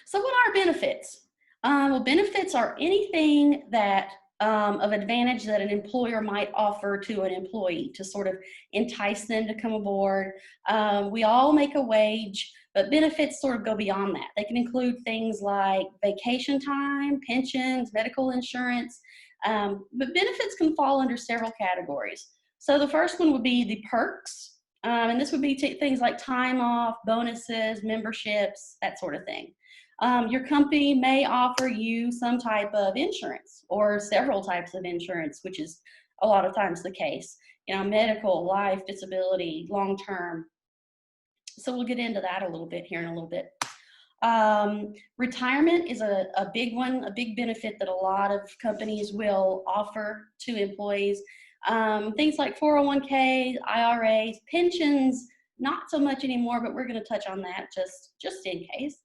So what are benefits? Well, benefits are anything that of advantage that an employer might offer to an employee to sort of entice them to come aboard. We all make a wage, but benefits sort of go beyond that. They can include things like vacation time, pensions, medical insurance, but benefits can fall under several categories. So the first one would be the perks, and this would be things like time off, bonuses, memberships, that sort of thing. Your company may offer you some type of insurance or several types of insurance, which is a lot of times the case. You know, medical, life, disability, long-term. So we'll get into that a little bit here in a little bit. Retirement is a big one, a big benefit that a lot of companies will offer to employees. Things like 401ks, IRAs, pensions, not so much anymore, but we're going to touch on that just in case.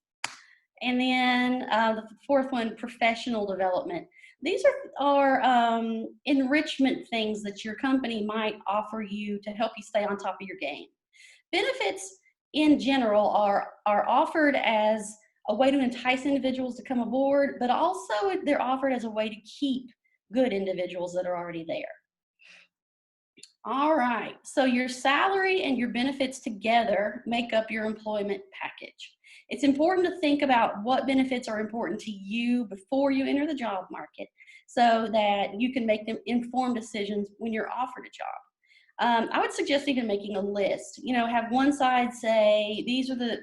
And then the fourth one, professional development. These are enrichment things that your company might offer you to help you stay on top of your game. Benefits in general are offered as a way to entice individuals to come aboard, but also they're offered as a way to keep good individuals that are already there. All right, so your salary and your benefits together make up your employment package. It's important to think about what benefits are important to you before you enter the job market so that you can make them informed decisions when you're offered a job. I would suggest even making a list. You know, have one side say, these are the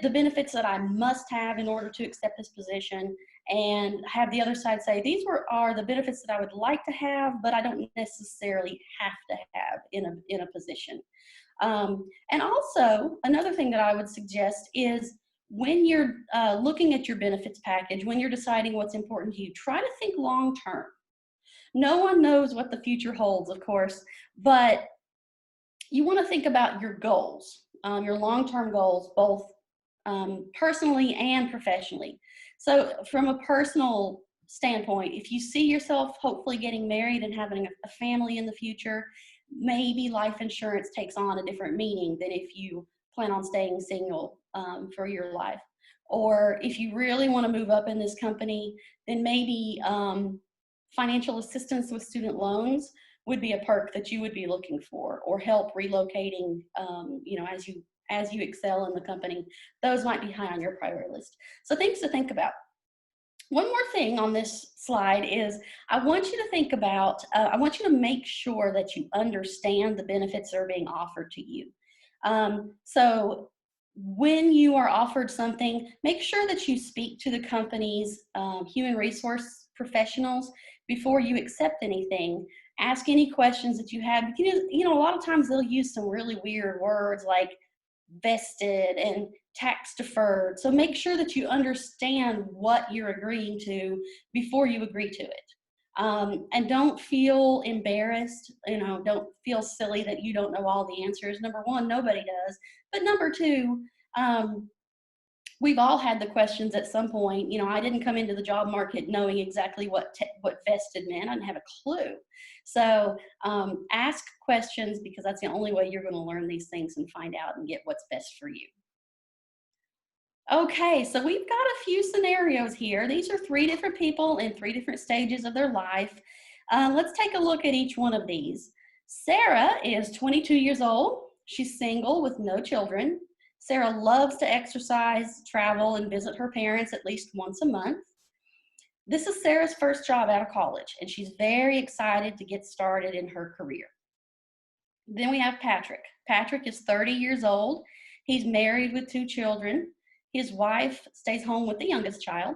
benefits that I must have in order to accept this position, and have the other side say, these are the benefits that I would like to have, but I don't necessarily have to have in a position. And also, another thing that I would suggest is when you're looking at your benefits package, when you're deciding what's important to you, try to think long term. No one knows what the future holds, of course, but you want to think about your goals, your long-term goals, both personally and professionally. So from a personal standpoint, if you see yourself hopefully getting married and having a family in the future, maybe life insurance takes on a different meaning than if you plan on staying single for your life. Or if you really want to move up in this company, then maybe financial assistance with student loans would be a perk that you would be looking for, or help relocating, you know, as you excel in the company. Those might be high on your priority list. So things to think about. One more thing on this slide is I want you to think about, I want you to make sure that you understand the benefits that are being offered to you. So when you are offered something, make sure that you speak to the company's human resource professionals before you accept anything. Ask any questions that you have, because you know, a lot of times they'll use some really weird words like vested and tax deferred. So make sure that you understand what you're agreeing to before you agree to it. And don't feel embarrassed, you know, don't feel silly that you don't know all the answers. Number one, nobody does. But number two, we've all had the questions at some point. You know, I didn't come into the job market knowing exactly what vested meant. I didn't have a clue. So ask questions, because that's the only way you're going to learn these things and find out and get what's best for you. Okay, so we've got a few scenarios here. These are 3 different people in 3 different stages of their life. Let's take a look at each one of these. Sarah is 22 years old. She's single with no children. Sarah loves to exercise, travel, and visit her parents at least once a month. This is Sarah's first job out of college, and she's very excited to get started in her career. Then we have Patrick. Patrick is 30 years old. He's married with 2 children. His wife stays home with the youngest child.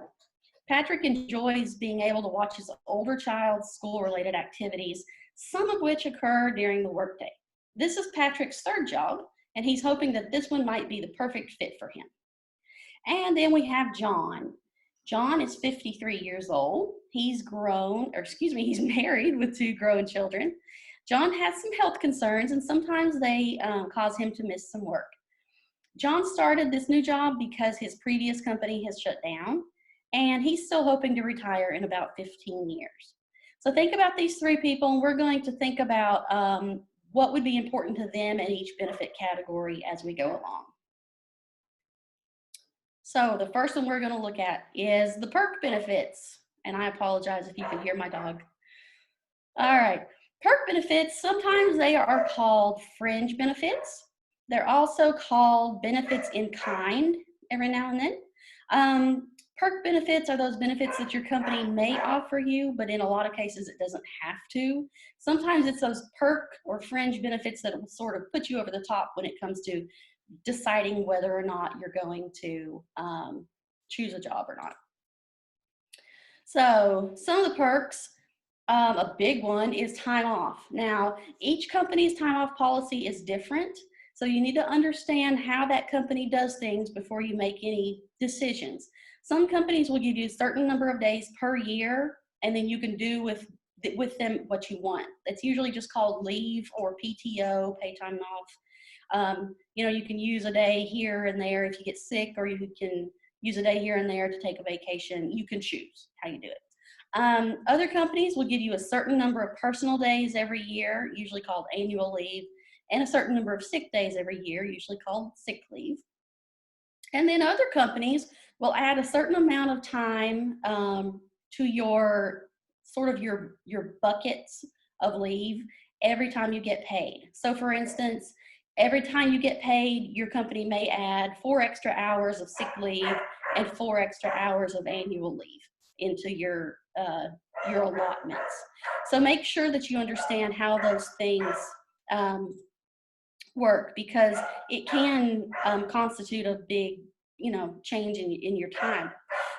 Patrick enjoys being able to watch his older child's school-related activities, some of which occur during the workday. This is Patrick's 3rd job, and he's hoping that this one might be the perfect fit for him. And then we have John. John is 53 years old. He's married with 2 grown children. John has some health concerns, and sometimes they cause him to miss some work. John started this new job because his previous company has shut down, and he's still hoping to retire in about 15 years. So think about these 3 people, and we're going to think about what would be important to them in each benefit category as we go along. So the first one we're going to look at is the perk benefits. And I apologize if you can hear my dog. All right. Perk benefits, sometimes they are called fringe benefits. They're also called benefits in kind every now and then. Perk benefits are those benefits that your company may offer you, but in a lot of cases it doesn't have to. Sometimes it's those perk or fringe benefits that will sort of put you over the top when it comes to deciding whether or not you're going to choose a job or not. So some of the perks, a big one is time off. Now, each company's time off policy is different, so you need to understand how that company does things before you make any decisions. Some companies will give you a certain number of days per year, and then you can do with them what you want. It's usually just called leave or PTO, pay time off. You can use a day here and there if you get sick, or you can use a day here and there to take a vacation. You can choose how you do it. Other companies will give you a certain number of personal days every year, usually called annual leave, and a certain number of sick days every year, usually called sick leave. And then other companies will add a certain amount of time to your your buckets of leave every time you get paid. So for instance, every time you get paid, your company may add 4 extra hours of sick leave and 4 extra hours of annual leave into your allotments. So make sure that you understand how those things work, because it can constitute a big change in your time.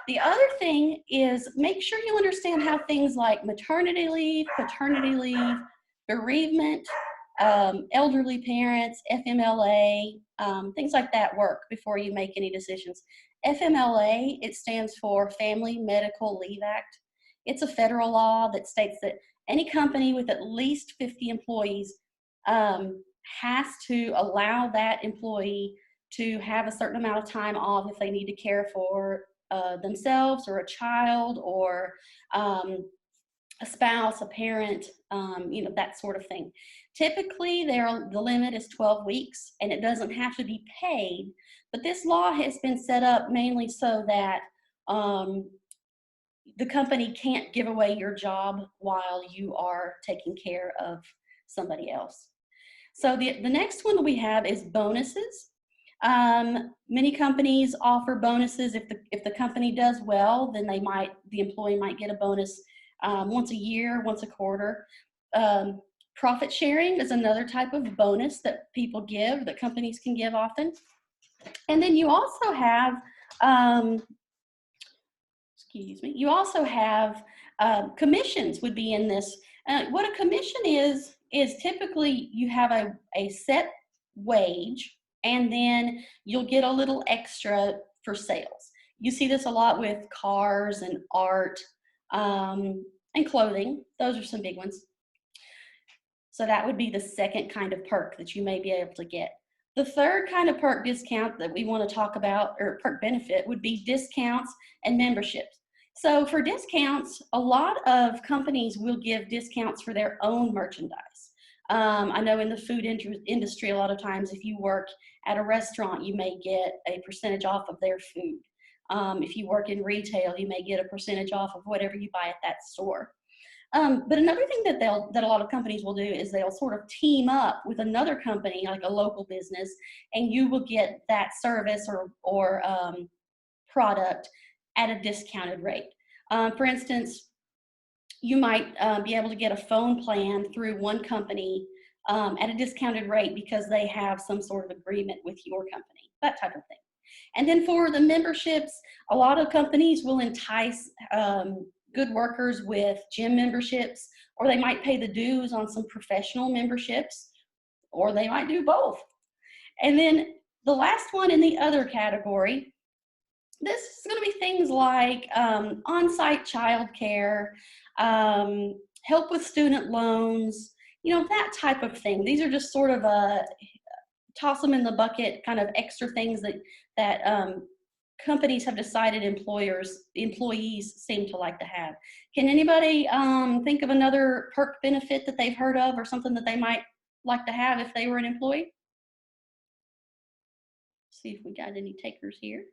The other thing is, make sure you understand how things like maternity leave, paternity leave, bereavement, elderly parents, FMLA, things like that work before you make any decisions. FMLA, it stands for Family Medical Leave Act. It's a federal law that states that any company with at least 50 employees has to allow that employee to have a certain amount of time off if they need to care for themselves or a child or a spouse, a parent, that sort of thing. Typically, the limit is 12 weeks, and it doesn't have to be paid, but this law has been set up mainly so that the company can't give away your job while you are taking care of somebody else. So the next one that we have is bonuses. Many companies offer bonuses. If the company does well, then the employee might get a bonus once a year, once a quarter. Profit sharing is another type of bonus that people give, that companies can give often. And then you also have, commissions would be in this. What a commission is typically you have a set wage, and then you'll get a little extra for sales. You see this a lot with cars and art and clothing. Those are some big ones. So that would be the second kind of perk that you may be able to get. The third kind of perk discount that we want to talk about, or perk benefit, would be discounts and memberships. So for discounts, a lot of companies will give discounts for their own merchandise. I know in the food industry, a lot of times if you work at a restaurant, you may get a percentage off of their food. If you work in retail, you may get a percentage off of whatever you buy at that store. But another thing that a lot of companies will do is they'll sort of team up with another company, like a local business, and you will get that service or product at a discounted rate. For instance, you might be able to get a phone plan through one company at a discounted rate because they have some sort of agreement with your company, that type of thing. And then for the memberships, a lot of companies will entice good workers with gym memberships, or they might pay the dues on some professional memberships, or they might do both. And then the last one in the other category, this is going to be things like on-site childcare, help with student loans, that type of thing. These are just sort of toss them in the bucket, kind of extra things that companies have decided employees seem to like to have. Can anybody think of another perk benefit that they've heard of, or something that they might like to have if they were an employee? See if we got any takers here.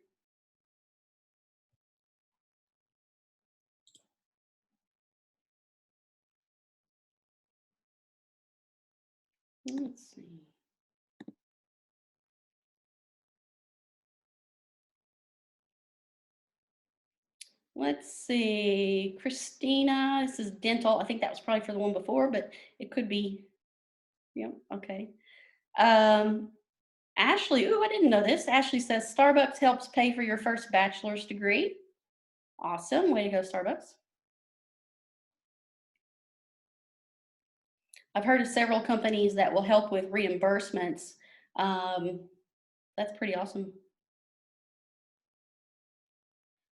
Let's see. Let's see, Christina, this is dental. I think that was probably for the one before, but it could be, yeah, okay. Um, Ashley, ooh, I didn't know this. Ashley says Starbucks helps pay for your first bachelor's degree. Awesome, way to go, Starbucks. I've heard of several companies that will help with reimbursements. Um, that's pretty awesome.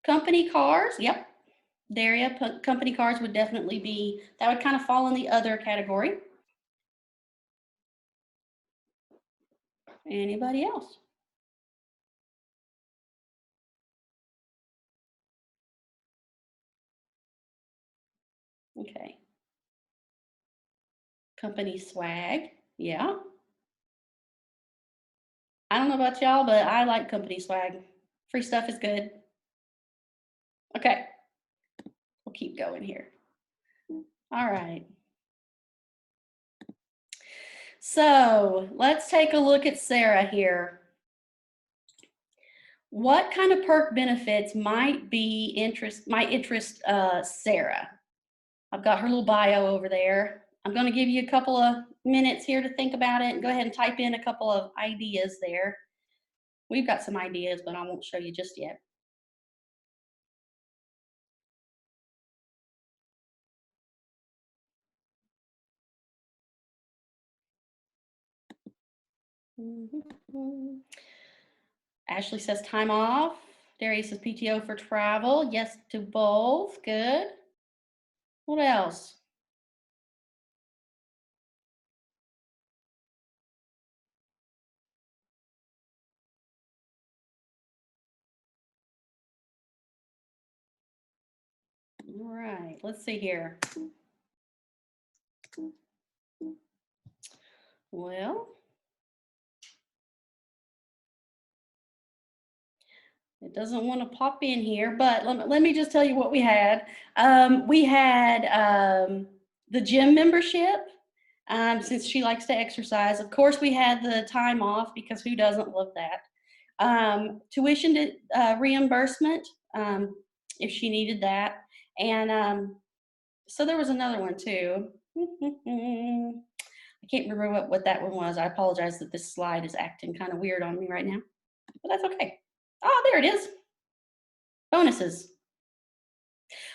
Company cars, yep. Daria, company cars would definitely be, that would kind of fall in the other category. Anybody else? Okay. Company swag, yeah. I don't know about y'all, but I like company swag. Free stuff is good. Okay, we'll keep going here. All right. So let's take a look at Sarah here. What kind of perk benefits might interest Sarah? I've got her little bio over there. I'm going to give you a couple of minutes here to think about it and go ahead and type in a couple of ideas there. We've got some ideas, but I won't show you just yet. Ashley says time off. Darius says PTO for travel. Yes to both. Good. What else? All right, let's see here. Well, it doesn't want to pop in here, but let me just tell you what we had. We had the gym membership, since she likes to exercise. Of course, we had the time off because who doesn't love that? Tuition reimbursement, if she needed that. And so there was another one too. I can't remember what that one was. I apologize that this slide is acting kind of weird on me right now, but that's okay. Oh, there it is. Bonuses.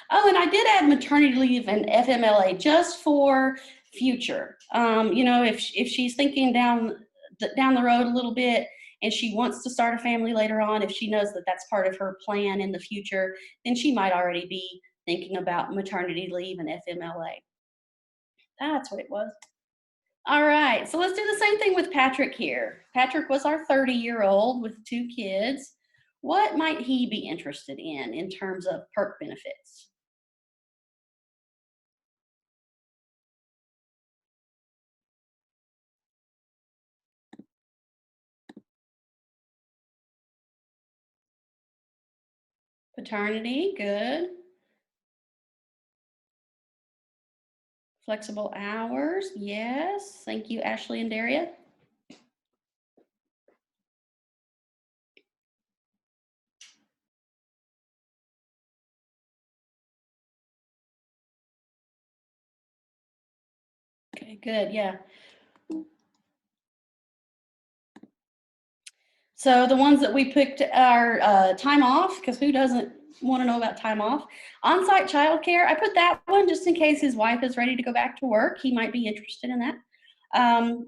Oh, and I did add maternity leave and FMLA just for future. If she's thinking down the road a little bit and she wants to start a family later on, if she knows that that's part of her plan in the future, then she might already be thinking about maternity leave and FMLA. That's what it was. All right, so let's do the same thing with Patrick here. Patrick was our 30-year-old with 2 kids. What might he be interested in terms of perk benefits? Paternity, good. Flexible hours, yes. Thank you, Ashley and Daria. Okay, good, yeah. So the ones that we picked are time off, because who doesn't want to know about time off? On-site childcare, I put that one just in case his wife is ready to go back to work. He might be interested in that.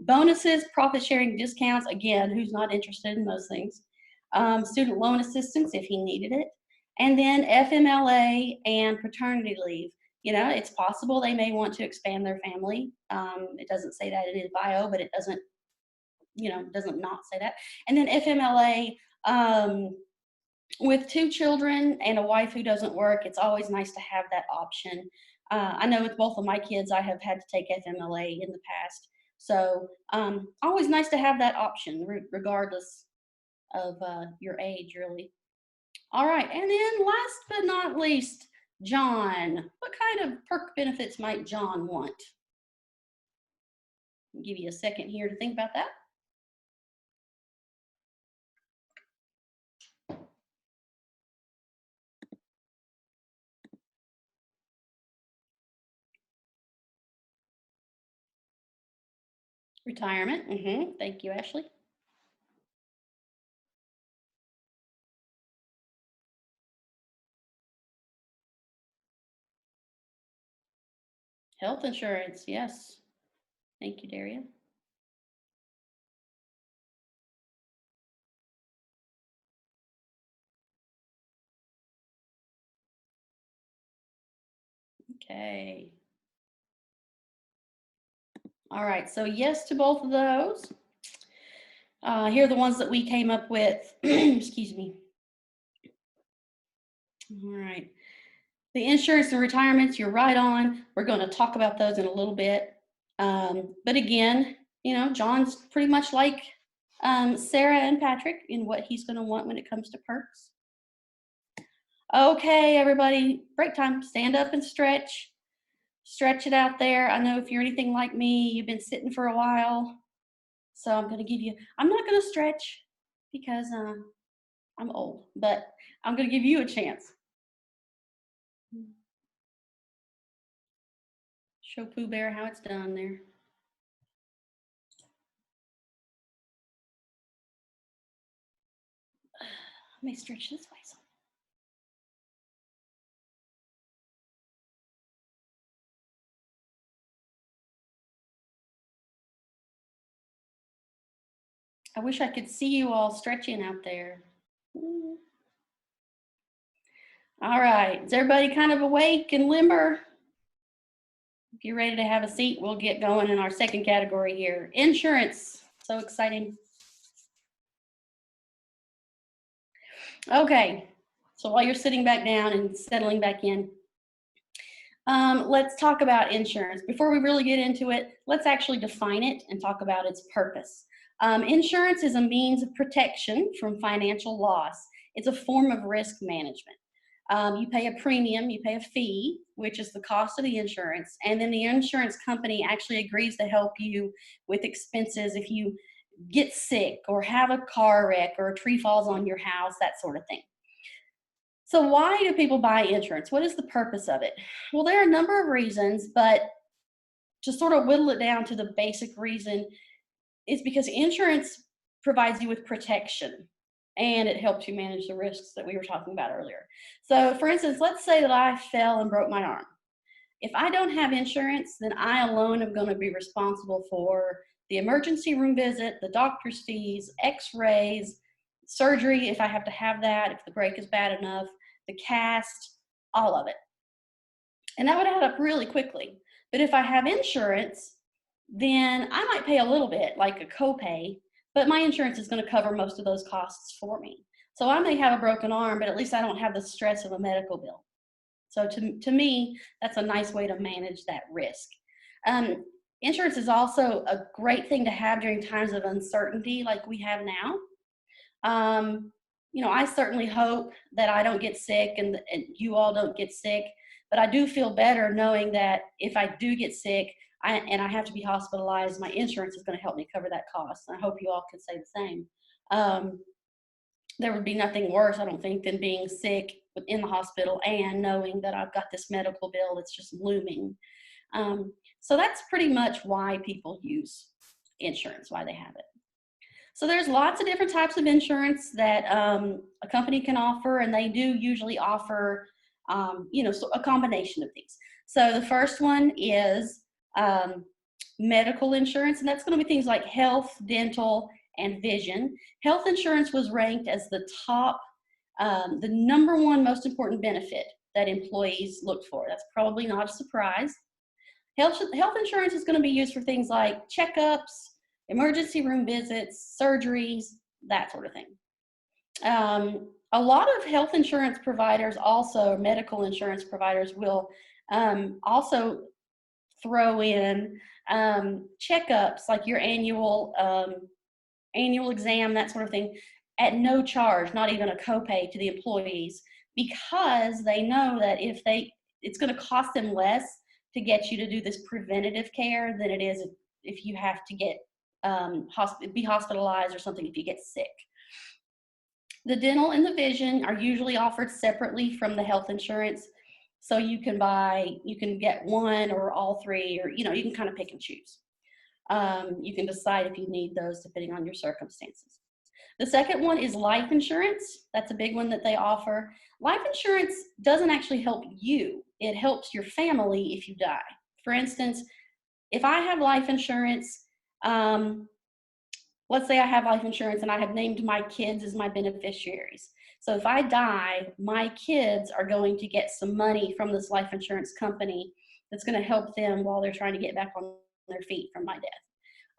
Bonuses, profit sharing discounts, again, who's not interested in those things? Student loan assistance if he needed it. And then FMLA and paternity leave. It's possible they may want to expand their family. It doesn't say that in his bio, but it doesn't not say that. And then FMLA, with 2 children and a wife who doesn't work, it's always nice to have that option. I know with both of my kids, I have had to take FMLA in the past. So always nice to have that option, regardless of your age, really. All right, and then last but not least, John. What kind of perk benefits might John want? I'll give you a second here to think about that. Retirement. Thank you, Ashley. Health insurance. Yes. Thank you, Daria. Okay. All right. So yes to both of those. Here are the ones that we came up with. Excuse me. All right. The insurance and retirements, you're right on. We're going to talk about those in a little bit. But again, you know, John's pretty much like Sarah and Patrick in what he's going to want when it comes to perks. Okay, everybody, break time. Stand up and stretch. Stretch it out there. I know if you're anything like me, you've been sitting for a while. So I'm going to give you, I'm not going to stretch because I'm old, but I'm going to give you a chance. Show Pooh Bear how it's done there. Let me stretch this way. So. I wish I could see you all stretching out there. All right, is everybody kind of awake and limber? If you're ready to have a seat, we'll get going in our second category here. Insurance, so exciting. Okay, so while you're sitting back down and settling back in, let's talk about insurance. Before we really get into it, let's actually define it and talk about its purpose. Insurance is a means of protection from financial loss. It's a form of risk management. You pay a premium, you pay a fee, which is the cost of the insurance, and then the insurance company actually agrees to help you with expenses if you get sick or have a car wreck or a tree falls on your house, that sort of thing. So why do people buy insurance? What is the purpose of it? Well, there are a number of reasons, but to sort of whittle it down to the basic reason is because insurance provides you with protection and it helps you manage the risks that we were talking about earlier. So for instance, let's say that I fell and broke my arm. If I don't have insurance, then I alone am going to be responsible for the emergency room visit, the doctor's fees, x-rays, surgery if I have to have that, if the break is bad enough, the cast, all of it. And that would add up really quickly. But if I have insurance, then I might pay a little bit, like a copay, but my insurance is going to cover most of those costs for me. So I may have a broken arm, but at least I don't have the stress of a medical bill. So to me, that's a nice way to manage that risk. Insurance is also a great thing to have during times of uncertainty like we have now. You know, I certainly hope that I don't get sick and you all don't get sick, but I do feel better knowing that if I do get sick and I have to be hospitalized, my insurance is going to help me cover that cost. And I hope you all could say the same. There would be nothing worse, I don't think, than being sick in the hospital and knowing that I've got this medical bill that's just looming. So that's pretty much why people use insurance, why they have it. So there's lots of different types of insurance that a company can offer, and they do usually offer, you know, so a combination of these. So the first one is medical insurance, and that's going to be things like health, dental, and vision. Health insurance was ranked as the top, the #1 most important benefit that employees look for. That's probably not a surprise. Health insurance is going to be used for things like checkups, emergency room visits, surgeries, that sort of thing. A lot of health insurance providers also, medical insurance providers, will also throw in checkups like your annual exam, that sort of thing, at no charge, not even a copay to the employees, because they know that it's going to cost them less to get you to do this preventative care than it is if you have to get be hospitalized or something if you get sick. The dental and the vision are usually offered separately from the health insurance. So you can get one or all three, or you can kind of pick and choose. You can decide if you need those depending on your circumstances. The second one is life insurance. That's a big one that they offer. Life insurance doesn't actually help you. It helps your family if you die. For instance, if I have life insurance, let's say I have life insurance and I have named my kids as my beneficiaries. So if I die, my kids are going to get some money from this life insurance company that's going to help them while they're trying to get back on their feet from my death.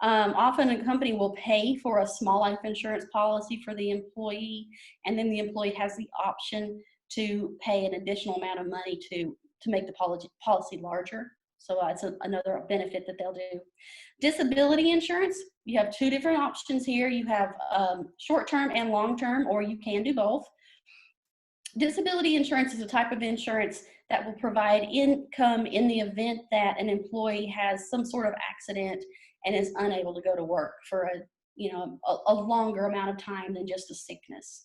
Often a company will pay for a small life insurance policy for the employee, and then the employee has the option to pay an additional amount of money to make the policy larger. So it's another benefit that they'll do. Disability insurance, you have two different options here. You have short-term and long-term, or you can do both. Disability insurance is a type of insurance that will provide income in the event that an employee has some sort of accident and is unable to go to work for a longer amount of time than just a sickness.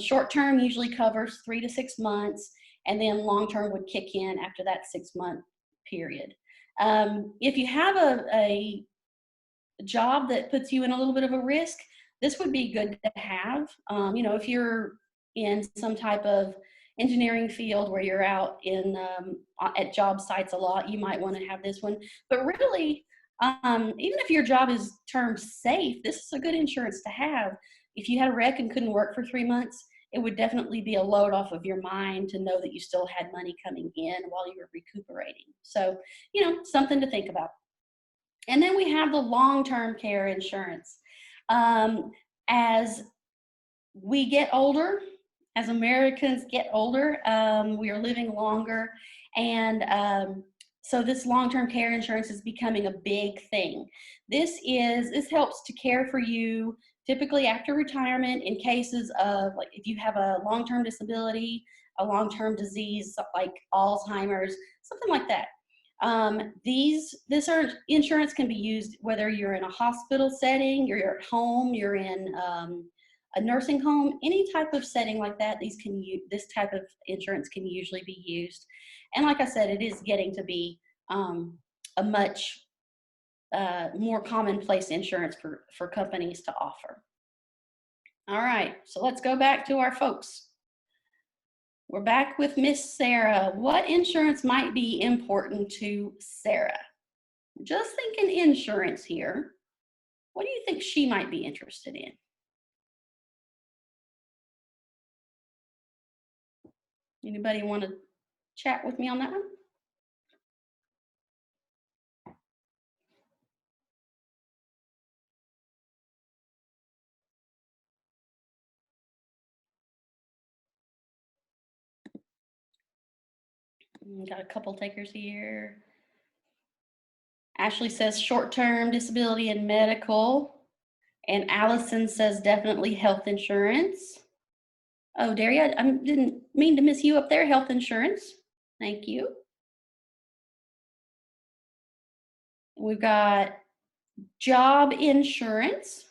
Short term usually covers 3 to 6 months, and then long term would kick in after that 6-month period. If you have a job that puts you in a little bit of a risk, this would be good to have. If you're in some type of engineering field where you're out at job sites a lot, you might want to have this one. But really, even if your job is termed safe, this is a good insurance to have. If you had a wreck and couldn't work for 3 months, it would definitely be a load off of your mind to know that you still had money coming in while you were recuperating. So, something to think about. And then we have the long-term care insurance. As we get older, as Americans get older, we are living longer, and so this long-term care insurance is becoming a big thing. This helps to care for you typically after retirement in cases of, like, if you have a long-term disability, a long-term disease like Alzheimer's, something like that. This insurance can be used whether you're in a hospital setting, you're at home, you're in a nursing home, any type of setting like that. This type of insurance can usually be used. And like I said, it is getting to be a much more commonplace insurance for companies to offer. All right, so let's go back to our folks. We're back with Miss Sarah. What insurance might be important to Sarah? Just thinking insurance here. What do you think she might be interested in? Anybody want to chat with me on that one? Got a couple takers here. Ashley says short-term disability and medical. And Allison says definitely health insurance. Oh, Daria, I didn't mean to miss you up there. Health insurance. Thank you. We've got job insurance.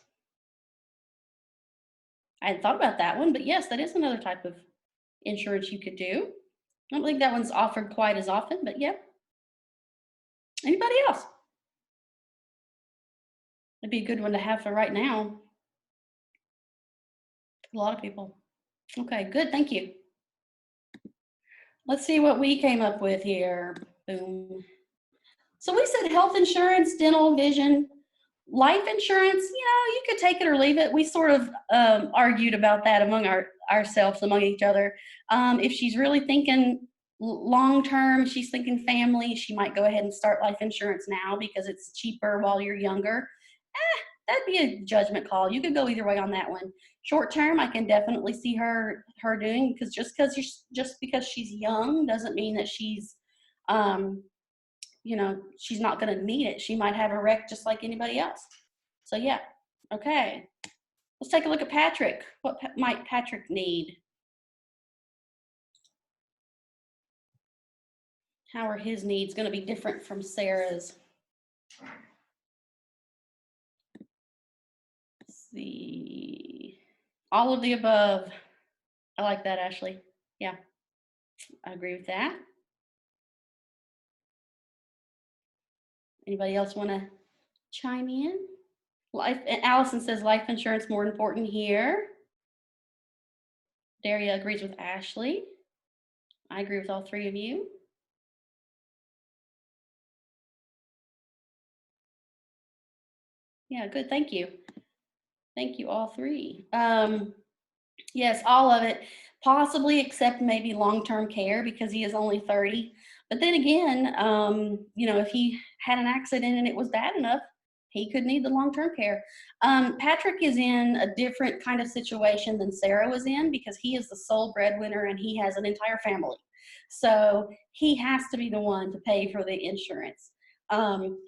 I hadn't thought about that one, but yes, that is another type of insurance you could do. I don't think that one's offered quite as often, but yeah. Anybody else? It'd be a good one to have for right now. A lot of people. Okay, good, thank you. Let's see what we came up with here. Boom. So we said health insurance, dental, vision, life insurance, you could take it or leave it. We sort of argued about that among ourselves, among each other. If she's really thinking long-term, she's thinking family, she might go ahead and start life insurance now because it's cheaper while you're younger. That'd be a judgment call. You could go either way on that one. Short-term, I can definitely see her doing, because just because she's young doesn't mean that she's she's not going to need it. She might have a wreck just like anybody else. So yeah, okay. Let's take a look at Patrick. What might Patrick need? How are his needs going to be different from Sarah's? see. All of the above. I like that, Ashley. Yeah, I agree with that. Anybody else want to chime in? Life, Allison says life insurance more important here. Daria agrees with Ashley. I agree with all three of you. Yeah, good. Thank you. Thank you, all three. Yes, all of it, possibly except maybe long-term care because he is only 30. But then again, if he had an accident and it was bad enough, he could need the long-term care. Patrick is in a different kind of situation than Sarah was in because he is the sole breadwinner and he has an entire family. So he has to be the one to pay for the insurance.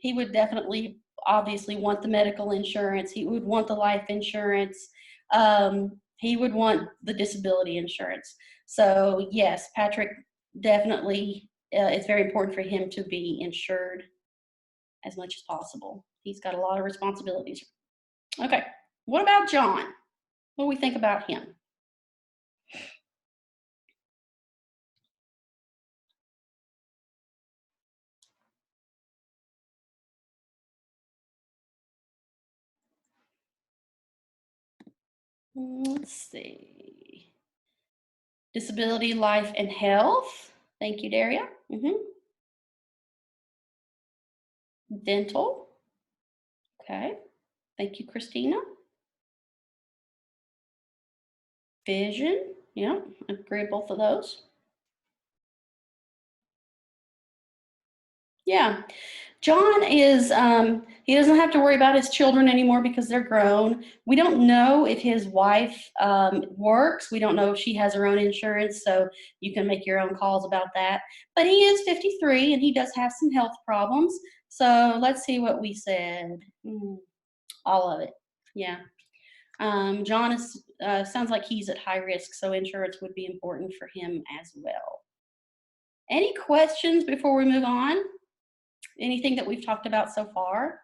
He would definitely, obviously, want the medical insurance. He would want the life insurance. He would want the disability insurance. So yes, Patrick definitely, it's very important for him to be insured as much as possible. He's got a lot of responsibilities. Okay, what about John? What do we think about him? Let's see. Disability, life, and health. Thank you, Daria. Dental. Okay. Thank you, Christina. Vision. Yeah, I agree with both of those. Yeah. John is, he doesn't have to worry about his children anymore because they're grown. We don't know if his wife works. We don't know if she has her own insurance, so you can make your own calls about that. But he is 53 and he does have some health problems. So let's see what we said. All of it. Yeah. John is, sounds like he's at high risk, so insurance would be important for him as well. Any questions before we move on? Anything that we've talked about so far?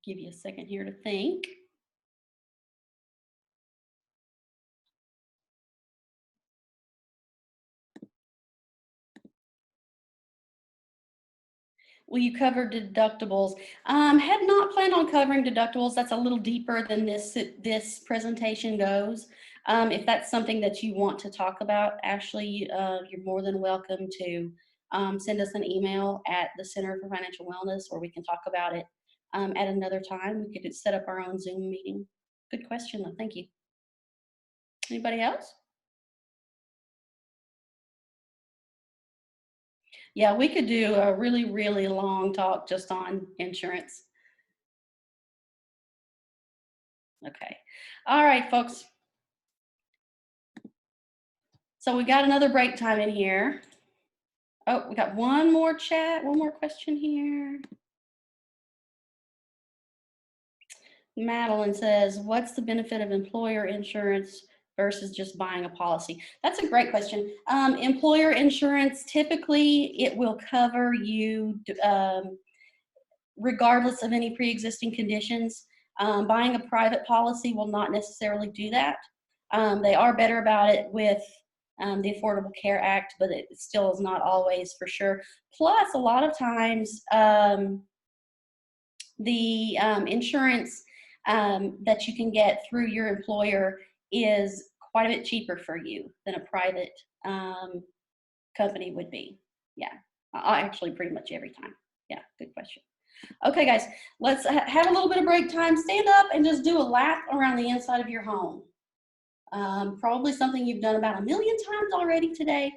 Give you a second here to think. Will you cover deductibles? Had not planned on covering deductibles. That's a little deeper than this presentation goes. If that's something that you want to talk about, Ashley, you're more than welcome to send us an email at the Center for Financial Wellness, or we can talk about it at another time. We could set up our own Zoom meeting. Good question, though. Thank you. Anybody else? Yeah, we could do a really, really long talk just on insurance. Okay. All right, folks. So we got another break time in here. Oh, we got one more question here. Madeline says, what's the benefit of employer insurance versus just buying a policy? That's a great question. Employer insurance, typically it will cover you regardless of any pre-existing conditions. Buying a private policy will not necessarily do that. They are better about it with the Affordable Care Act, but it still is not always for sure. Plus, a lot of times, the insurance that you can get through your employer is quite a bit cheaper for you than a private company would be. Yeah, actually pretty much every time. Yeah, good question. Okay, guys, let's have a little bit of break time. Stand up and just do a lap around the inside of your home. Probably something you've done about 1 million times already today,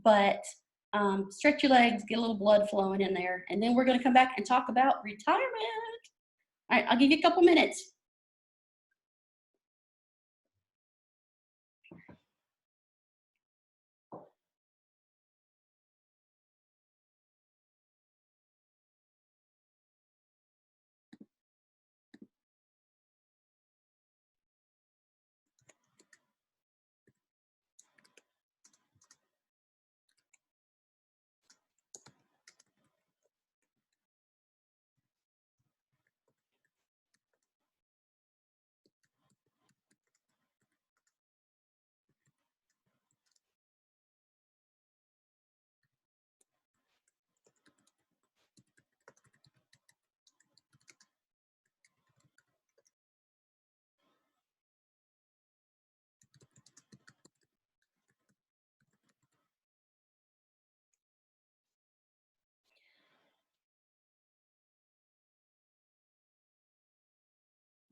but stretch your legs, get a little blood flowing in there, and then we're going to come back and talk about retirement. All right, I'll give you a couple minutes.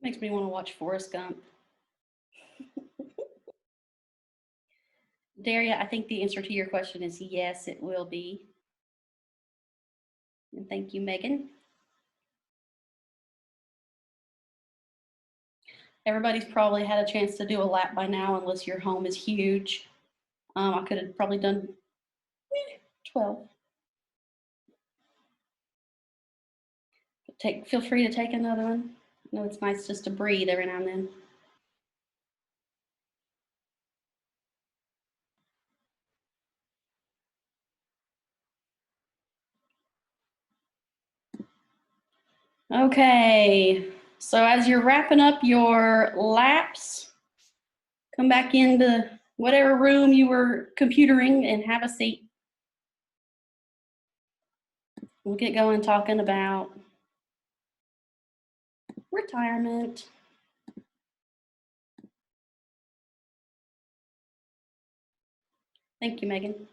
Makes me want to watch Forrest Gump. Daria, I think the answer to your question is yes, it will be. And thank you, Megan. Everybody's probably had a chance to do a lap by now, unless your home is huge. I could have probably done 12. Feel free to take another one. I know it's nice just to breathe every now and then. Okay, so as you're wrapping up your laps, come back into whatever room you were computering and have a seat. We'll get going talking about retirement. Thank you, Megan.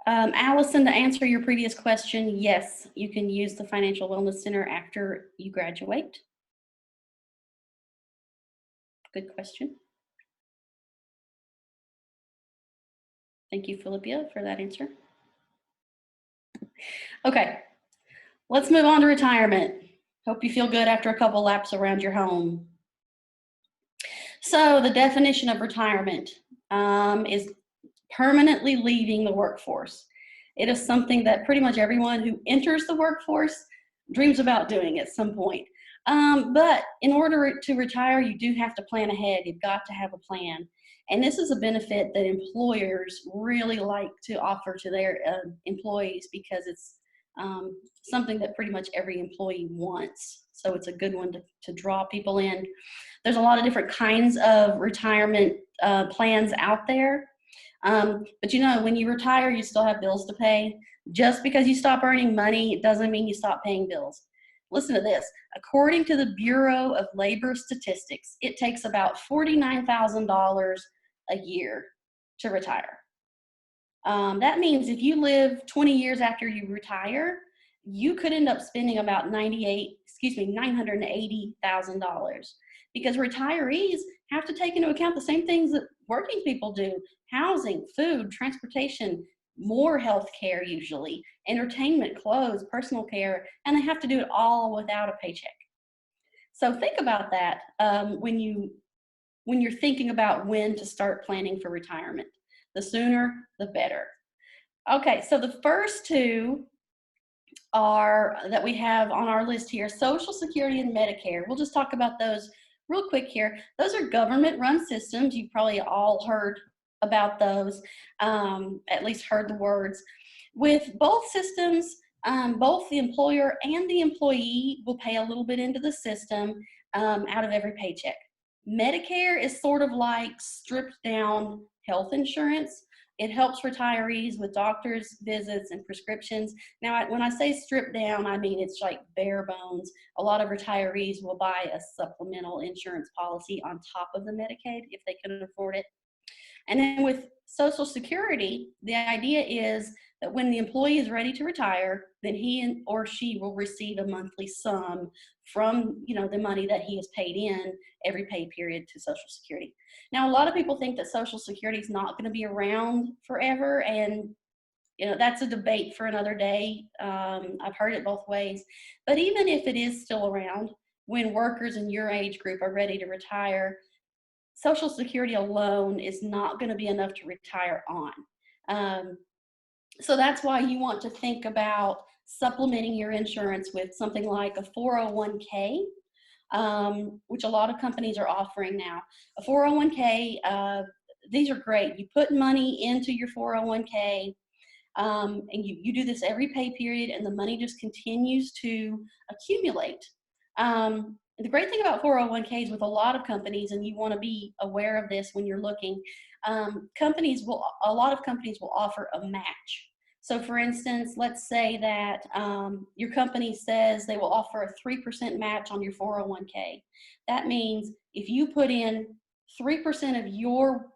Allison, to answer your previous question, yes, you can use the Financial Wellness Center after you graduate. Good question. Thank you, Philippia, for that answer. Okay, let's move on to retirement. Hope you feel good after a couple laps around your home. So the definition of retirement is permanently leaving the workforce. It is something that pretty much everyone who enters the workforce dreams about doing at some point. But in order to retire, you do have to plan ahead. You've got to have a plan. And this is a benefit that employers really like to offer to their employees, because it's something that pretty much every employee wants. So it's a good one to draw people in. There's a lot of different kinds of retirement plans out there. But you know, when you retire, you still have bills to pay. Just because you stop earning money doesn't mean you stop paying bills. Listen to this. According to the Bureau of Labor Statistics, it takes about $49,000 a year to retire. That means if you live 20 years after you retire, you could end up spending about $980,000, because retirees have to take into account the same things that working people do: housing, food, transportation, more health care, usually entertainment, clothes, personal care, and they have to do it all without a paycheck. So think about that when you're thinking about when to start planning for retirement. The sooner, the better. Okay, so the first two are that we have on our list here: Social Security and Medicare. We'll just talk about those real quick here. Those are government-run systems. You've probably all heard about those, at least heard the words. With both systems, both the employer and the employee will pay a little bit into the system out of every paycheck. Medicare is sort of like stripped down health insurance. It helps retirees with doctor's visits and prescriptions. Now, when I say stripped down, I mean it's like bare bones. A lot of retirees will buy a supplemental insurance policy on top of the Medicaid if they can afford it. And then with Social Security, the idea is that when the employee is ready to retire, then he or she will receive a monthly sum from, the money that he has paid in every pay period to Social Security. Now, a lot of people think that Social Security is not going to be around forever, and that's a debate for another day. I've heard it both ways. But even if it is still around, when workers in your age group are ready to retire, Social Security alone is not going to be enough to retire on. So that's why you want to think about supplementing your insurance with something like a 401k, which a lot of companies are offering now. A 401k, these are great. You put money into your 401k, and you do this every pay period, and the money just continues to accumulate. The great thing about 401ks with a lot of companies, and you want to be aware of this when you're looking, a lot of companies will offer a match. So for instance, let's say that your company says they will offer a 3% match on your 401k. That means if you put in 3% of your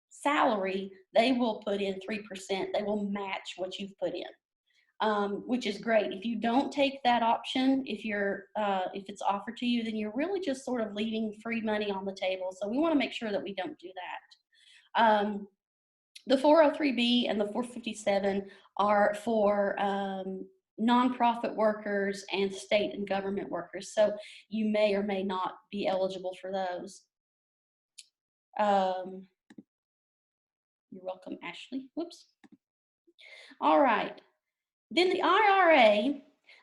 salary, they will put in 3%. They will match what you've put in. which is great. If you don't take that option, if it's offered to you, then you're really just sort of leaving free money on the table. So we want to make sure that we don't do that. The 403B and the 457 are for nonprofit workers and state and government workers. So you may or may not be eligible for those. You're welcome, Ashley. Whoops. All right. Then the IRA,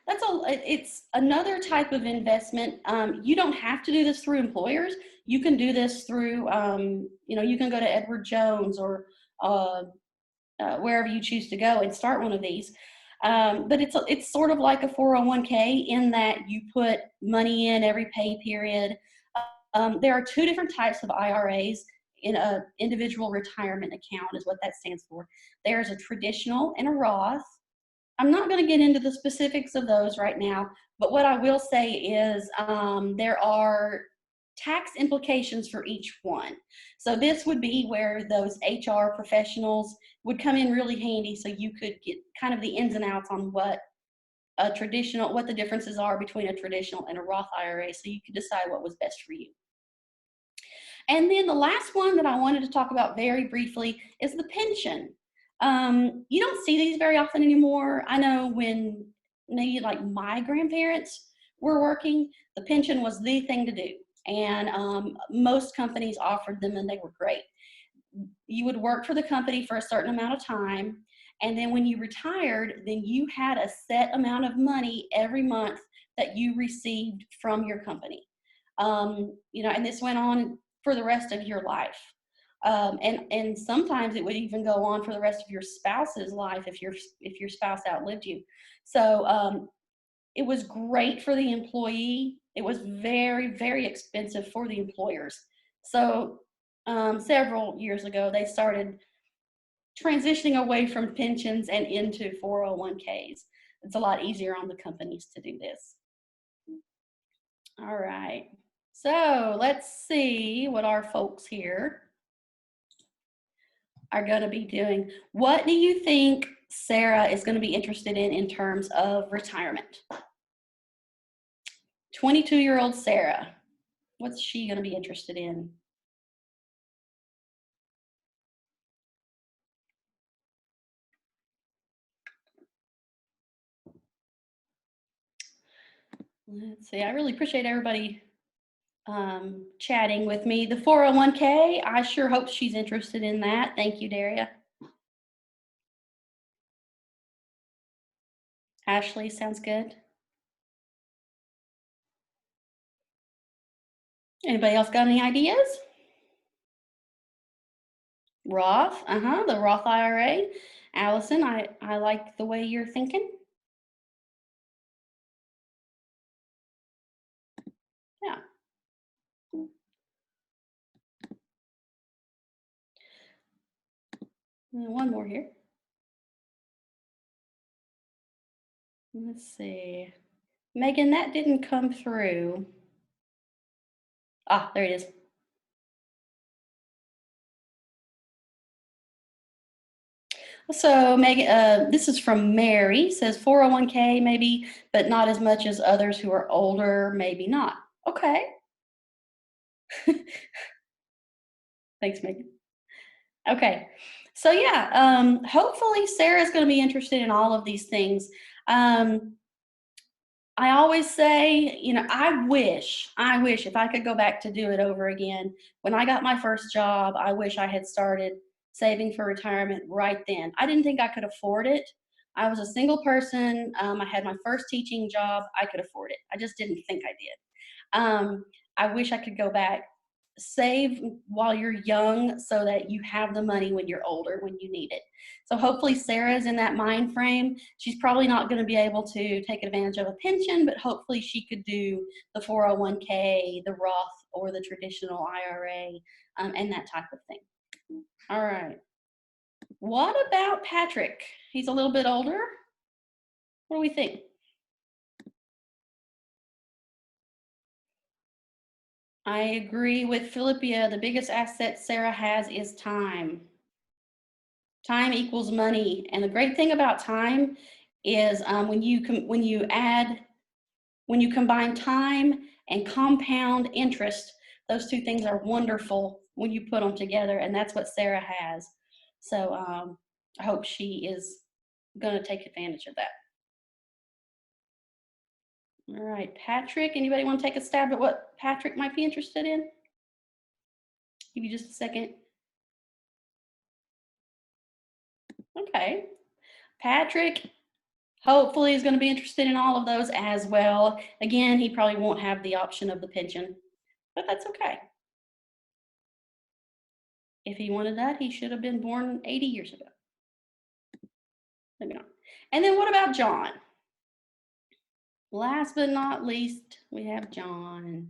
it's another type of investment. You don't have to do this through employers. You can do this through, you can go to Edward Jones or wherever you choose to go and start one of these. But it's sort of like a 401k in that you put money in every pay period. There are two different types of IRAs. In a individual retirement account is what that stands for. There's a traditional and a Roth. I'm not going to get into the specifics of those right now, but what I will say is there are tax implications for each one. So this would be where those HR professionals would come in really handy, so you could get kind of the ins and outs on what the differences are between a traditional and a Roth IRA, so you could decide what was best for you. And then the last one that I wanted to talk about very briefly is the pension. You don't see these very often anymore. I know when maybe like my grandparents were working, the pension was the thing to do. And most companies offered them and they were great. You would work for the company for a certain amount of time. And then when you retired, then you had a set amount of money every month that you received from your company. And this went on for the rest of your life. And sometimes it would even go on for the rest of your spouse's life if your spouse outlived you. So it was great for the employee. It was very, very expensive for the employers. So several years ago, they started transitioning away from pensions and into 401ks. It's a lot easier on the companies to do this. All right. So let's see what our folks here are going to be doing. What do you think Sarah is going to be interested in terms of retirement? 22-year-old Sarah, what's she going to be interested in? Let's see, I really appreciate everybody chatting with me. The 401k, I sure hope she's interested in that. Thank you, Daria. Ashley, sounds good. Anybody else got any ideas? Roth, the Roth IRA. Allison, I like the way you're thinking. Yeah. And one more here. Let's see. Megan, that didn't come through. Ah, there it is. So Megan, this is from Mary, says 401k maybe, but not as much as others who are older, maybe not. Okay. Thanks, Megan. Okay. So yeah, hopefully Sarah's going to be interested in all of these things. I always say, I wish if I could go back to do it over again. When I got my first job, I wish I had started saving for retirement right then. I didn't think I could afford it. I was a single person. I had my first teaching job. I could afford it. I just didn't think I did. I wish I could go back. Save while you're young so that you have the money when you're older, when you need it. So hopefully Sarah's in that mind frame. She's probably not going to be able to take advantage of a pension, but hopefully she could do the 401k, the Roth, or the traditional IRA, and that type of thing. All right. What about Patrick? He's a little bit older. What do we think? I agree with Philippia. The biggest asset Sarah has is time. Time equals money. And the great thing about time is when you combine time and compound interest, those two things are wonderful when you put them together, and that's what Sarah has. So I hope she is going to take advantage of that. All right, Patrick, anybody want to take a stab at what Patrick might be interested in? Give you just a second. Okay. Patrick hopefully is going to be interested in all of those as well. Again, he probably won't have the option of the pension, but that's okay. If he wanted that, he should have been born 80 years ago. Maybe not. And then what about John? Last but not least, we have John.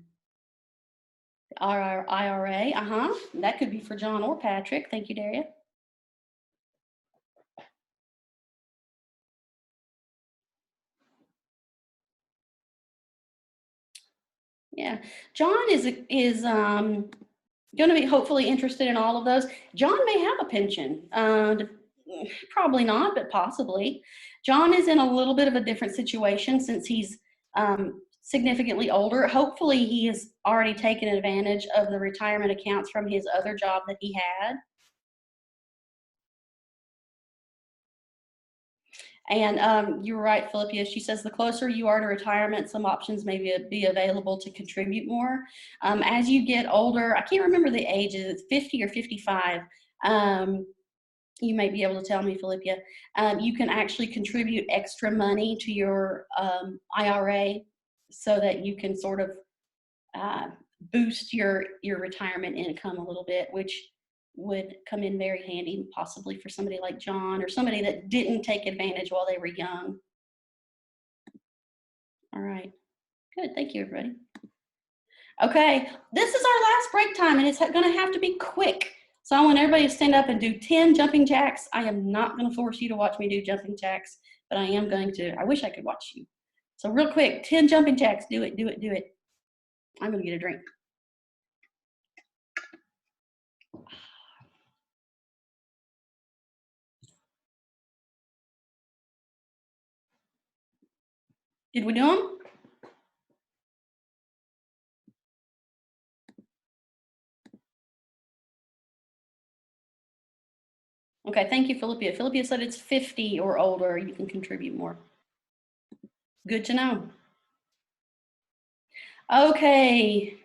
Our IRA, that could be for John or Patrick. Thank you, Daria. Yeah, John is going to be hopefully interested in all of those. John may have a pension. Probably not, but possibly. John is in a little bit of a different situation since he's significantly older. Hopefully he has already taken advantage of the retirement accounts from his other job that he had. And you're right, Philippia. She says the closer you are to retirement, some options may be available to contribute more. As you get older, I can't remember the ages, 50 or 55. You may be able to tell me, Philippia. You can actually contribute extra money to your IRA so that you can sort of boost your retirement income a little bit, which would come in very handy, possibly for somebody like John or somebody that didn't take advantage while they were young. All right, good, thank you, everybody. Okay, this is our last break time, and it's gonna have to be quick. So I want everybody to stand up and do 10 jumping jacks. I am not gonna force you to watch me do jumping jacks, but I am going to. I wish I could watch you. So real quick, 10 jumping jacks, do it, do it, do it. I'm gonna get a drink. Did we do them? Okay, thank you, Philippia. Philippia said it's 50 or older, you can contribute more. Good to know. Okay.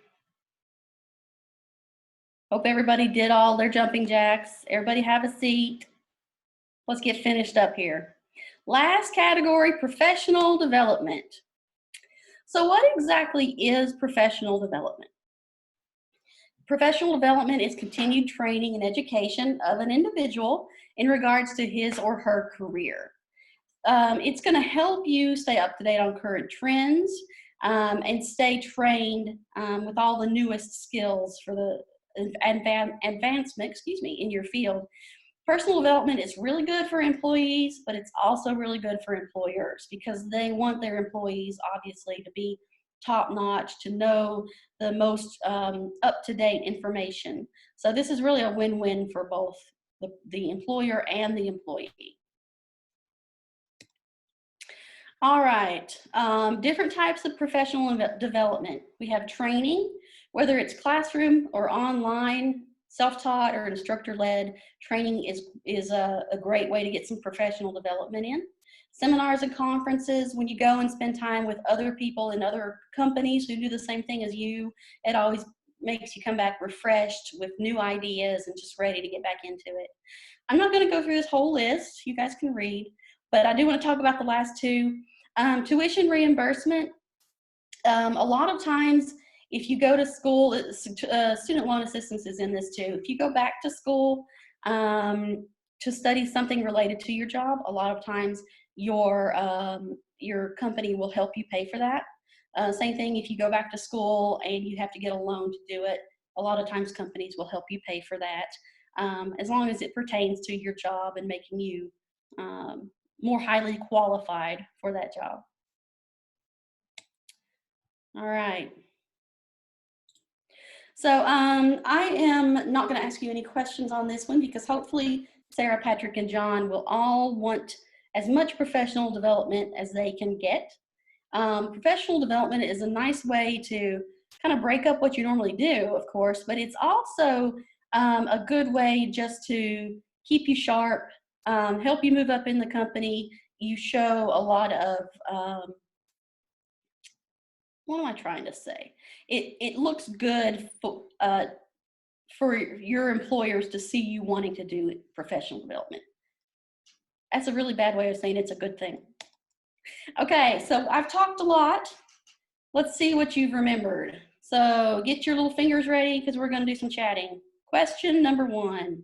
Hope everybody did all their jumping jacks. Everybody have a seat. Let's get finished up here. Last category, professional development. So what exactly is professional development? Professional development is continued training and education of an individual in regards to his or her career. It's going to help you stay up to date on current trends and stay trained with all the newest skills for the advancement, in your field. Personal development is really good for employees, but it's also really good for employers because they want their employees, obviously, to be top-notch, to know the most up-to-date information. So this is really a win-win for both the employer and the employee. All right, different types of professional development. We have training, whether it's classroom or online, self-taught or instructor-led. Training is a great way to get some professional development in. Seminars and conferences, when you go and spend time with other people in other companies who do the same thing as you, it always makes you come back refreshed with new ideas and just ready to get back into it. I'm not going to go through this whole list. You guys can read, but I do want to talk about the last two. Tuition reimbursement. A lot of times, if you go to school, student loan assistance is in this too. If you go back to school to study something related to your job, a lot of times your company will help you pay for that. Same thing if you go back to school and you have to get a loan to do it, a lot of times companies will help you pay for that, as long as it pertains to your job and making you more highly qualified for that job. All right. So I am not going to ask you any questions on this one because hopefully Sarah, Patrick, and John will all want as much professional development as they can get. Professional development is a nice way to kind of break up what you normally do, of course, but it's also a good way just to keep you sharp, help you move up in the company. You show a lot of, what am I trying to say? It looks good for your employers to see you wanting to do professional development. That's a really bad way of saying it's a good thing. Okay, so I've talked a lot. Let's see what you've remembered. So get your little fingers ready because we're going to do some chatting. Question number 1.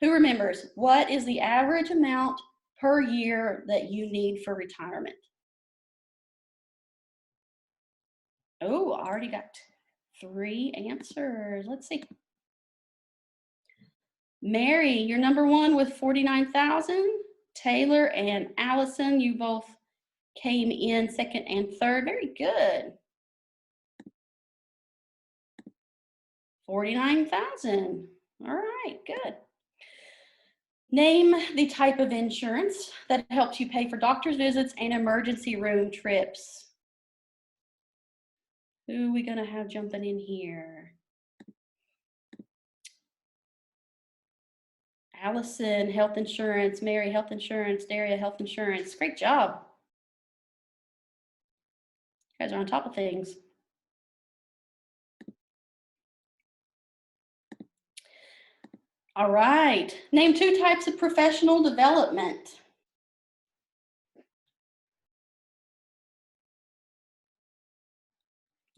Who remembers what is the average amount per year that you need for retirement? Oh, I already got 3 answers. Let's see. Mary, you're number 1 with 49,000. Taylor and Allison, you both came in second and third. Very good. 49,000. All right, good. Name the type of insurance that helps you pay for doctor's visits and emergency room trips. Who are we going to have jumping in here? Allison, health insurance. Mary, health insurance. Daria, health insurance. Great job. You guys are on top of things. All right. Name 2 types of professional development.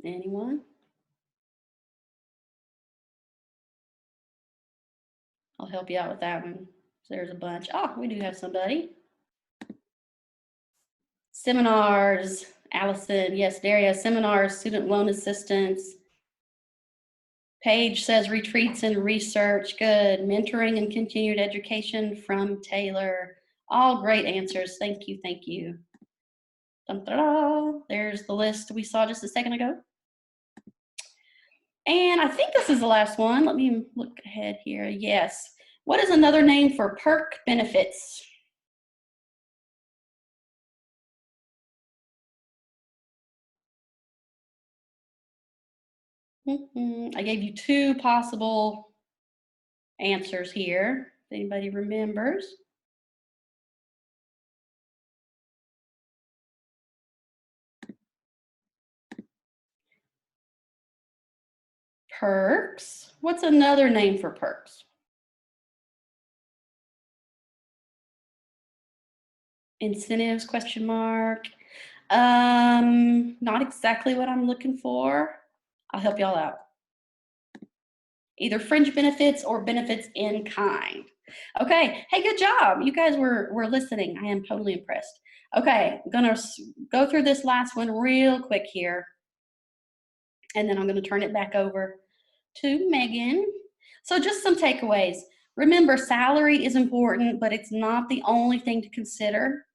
Anyone? I'll help you out with that one. There's a bunch. Oh, we do have somebody. Seminars. Allison, yes, Daria, seminars, student loan assistance. Paige says retreats and research. Good. Mentoring and continued education from Taylor. All great answers. Thank you. Thank you. Dun, da, da. There's the list we saw just a second ago. And I think this is the last one. Let me look ahead here. Yes. What is another name for Perk Benefits? I gave you 2 possible answers here. If anybody remembers. Perks. What's another name for perks? Incentives, question mark. Not exactly what I'm looking for. I'll help y'all out. Either fringe benefits or benefits in kind. Okay, hey, good job. You guys were listening. I am totally impressed. Okay, I'm gonna go through this last one real quick here. And then I'm gonna turn it back over to Megan. So just some takeaways. Remember, salary is important, but it's not the only thing to consider.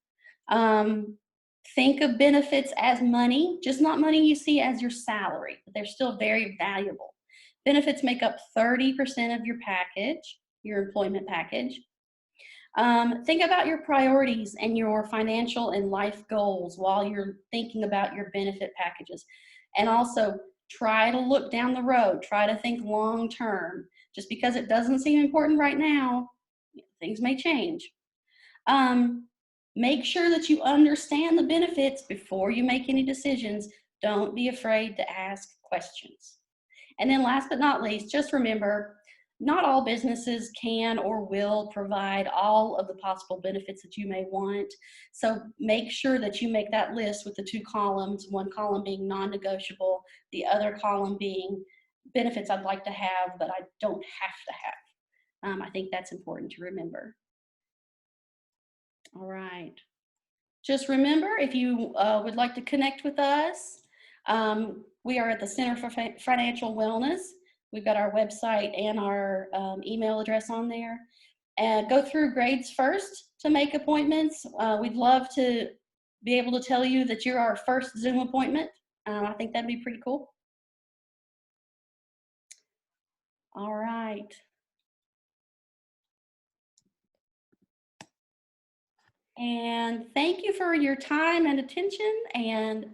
Think of benefits as money, just not money you see as your salary, but they're still very valuable. Benefits make up 30% of your package, your employment package. Think about your priorities and your financial and life goals while you're thinking about your benefit packages. And also try to look down the road, try to think long term. Just because it doesn't seem important right now, things may change. Make sure that you understand the benefits before you make any decisions. Don't be afraid to ask questions. And then last but not least, just remember, not all businesses can or will provide all of the possible benefits that you may want. So make sure that you make that list with the 2 columns, one column being non-negotiable, the other column being benefits I'd like to have, but I don't have to have. I think that's important to remember. All right. Just remember, if you would like to connect with us, we are at the Center for Financial Wellness. We've got our website and our email address on there. And go through grades first to make appointments. We'd love to be able to tell you that you're our first Zoom appointment. I think that'd be pretty cool. All right. And thank you for your time and attention. And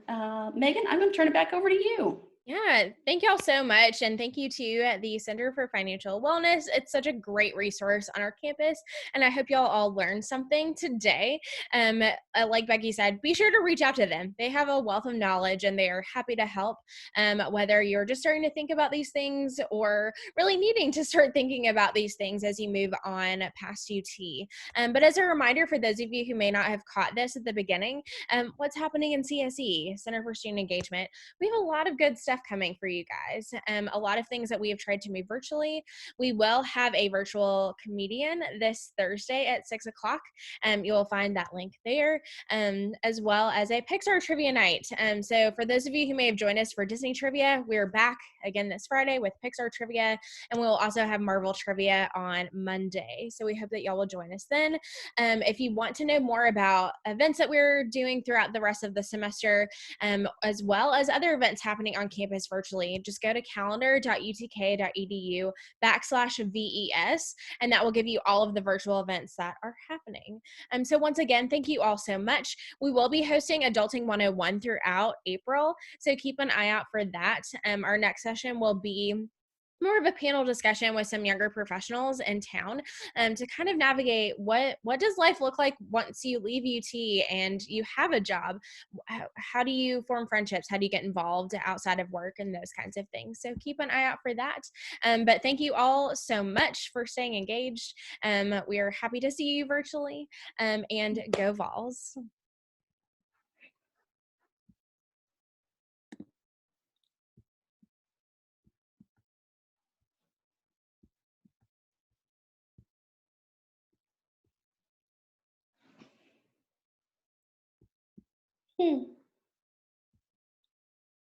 Megan, I'm going to turn it back over to you. Yeah, thank y'all so much. And thank you to the Center for Financial Wellness. It's such a great resource on our campus. And I hope y'all all learned something today. Like Becky said, be sure to reach out to them. They have a wealth of knowledge and they are happy to help. Whether you're just starting to think about these things or really needing to start thinking about these things as you move on past UT. But as a reminder for those of you who may not have caught this at the beginning, what's happening in CSE, Center for Student Engagement? We have a lot of good stuff coming for you guys. A lot of things that we have tried to move virtually. We will have a virtual comedian this Thursday at 6 o'clock. You will find that link there, as well as a Pixar trivia night. So for those of you who may have joined us for Disney trivia, we're back again this Friday with Pixar trivia, and we'll also have Marvel trivia on Monday. So we hope that y'all will join us then. If you want to know more about events that we're doing throughout the rest of the semester, as well as other events happening on campus virtually, just go to calendar.utk.edu/VES, and that will give you all of the virtual events that are happening. So once again, thank you all so much. We will be hosting Adulting 101 throughout April, so keep an eye out for that. Our next session will be more of a panel discussion with some younger professionals in town, to kind of navigate what does life look like once you leave UT and you have a job. How do you form friendships? How do you get involved outside of work and those kinds of things? So keep an eye out for that. But thank you all so much for staying engaged. We are happy to see you virtually, and go Vols. Hmm.